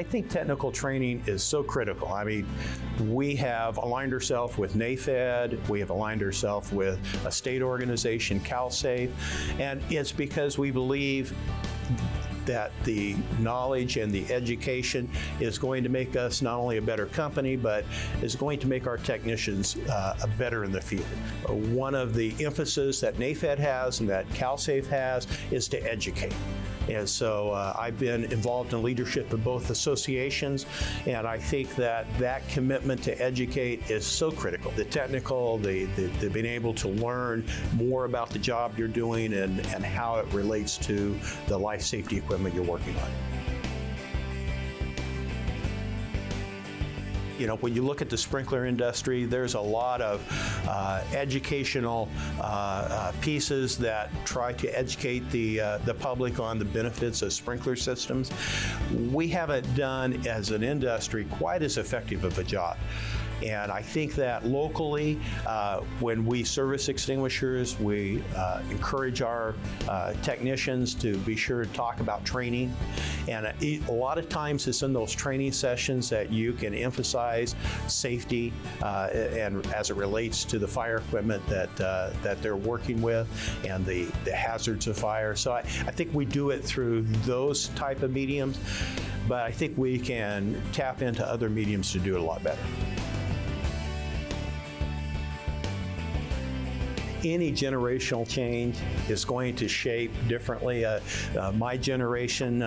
I think technical training is so critical. I mean, we have aligned ourselves with NAFED, we have aligned ourselves with a state organization, CalSafe, and it's because we believe that the knowledge and the education is going to make us not only a better company, but is going to make our technicians better in the field. One of the emphasis that NAFED has and that CalSafe has is to educate. And so I've been involved in leadership of both associations, and I think that that commitment to educate is so critical. The technical, the being able to learn more about the job you're doing and how it relates to the life safety equipment you're working on. You know, when you look at the sprinkler industry, there's a lot of educational pieces that try to educate the public on the benefits of sprinkler systems. We haven't done, as an industry, quite as effective of a job. And I think that locally, when we service extinguishers, we encourage our technicians to be sure to talk about training. And a lot of times it's in those training sessions that you can emphasize safety and as it relates to the fire equipment that they're working with and the hazards of fire. So I think we do it through those type of mediums, but I think we can tap into other mediums to do it a lot better. Any generational change is going to shape differently. My generation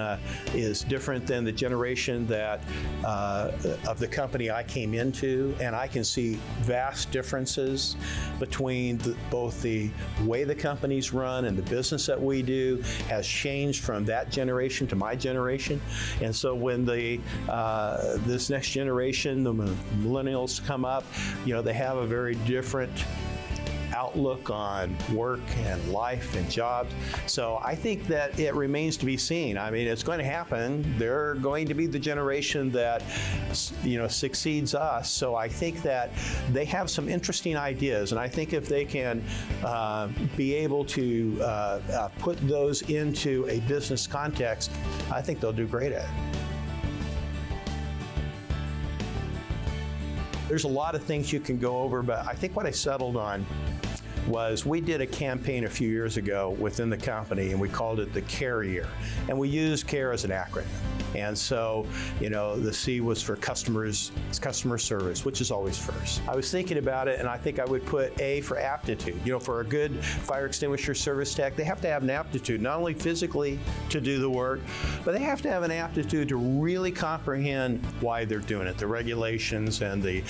is different than the generation that of the company I came into, and I can see vast differences between both the way the companies run and the business that we do has changed from that generation to my generation. And so when this next generation, the millennials, come up, you know, they have a very different outlook on work and life and jobs. So I think that it remains to be seen. I mean, it's going to happen. They're going to be the generation that, you know, succeeds us. So I think that they have some interesting ideas, and I think if they can be able to put those into a business context, I think they'll do great at it. There's a lot of things you can go over, but I think what I settled on was we did a campaign a few years ago within the company, and we called it the CARE Year. And we used CARE as an acronym. And so, you know, the C was for customers, it's customer service, which is always first. I was thinking about it, and I think I would put A for aptitude. You know, for a good fire extinguisher service tech, they have to have an aptitude, not only physically to do the work, but they have to have an aptitude to really comprehend why they're doing it, the regulations and the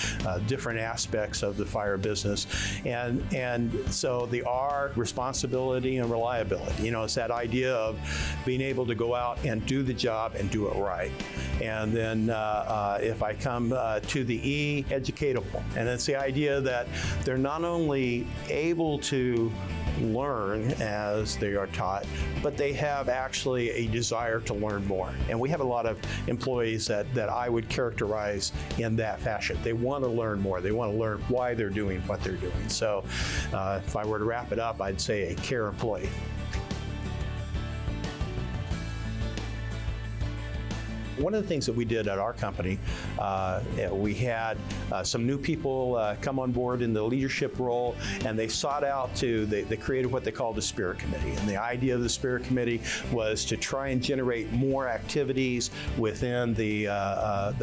different aspects of the fire business. And so the R, responsibility and reliability. You know, it's that idea of being able to go out and do the job and do it right. And then if I come to the E, educatable. And it's the idea that they're not only able to learn as they are taught, but they have actually a desire to learn more. And we have a lot of employees that I would characterize in that fashion. They want to learn more. They want to learn why they're doing what they're doing. So if I were to wrap it up, I'd say a CARE employee. One of the things that we did at our company, we had some new people come on board in the leadership role, and they sought out they created what they called the Spirit Committee. And the idea of the Spirit Committee was to try and generate more activities within the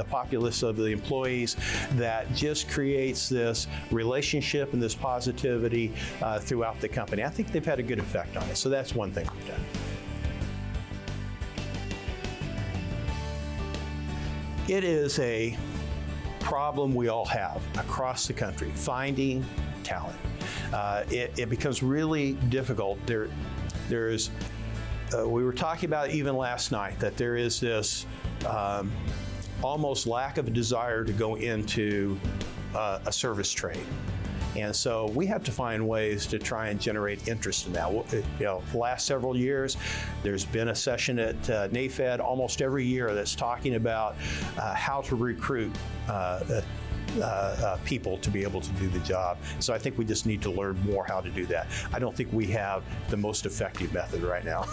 populace of the employees that just creates this relationship and this positivity throughout the company. I think they've had a good effect on it. So that's one thing we've done. It is a problem we all have across the country, finding talent. It becomes really difficult. We were talking about even last night that there is this almost lack of a desire to go into a service trade. And so we have to find ways to try and generate interest in that. You know, the last several years, there's been a session at NAFED almost every year that's talking about how to recruit people to be able to do the job. So I think we just need to learn more how to do that. I don't think we have the most effective method right now.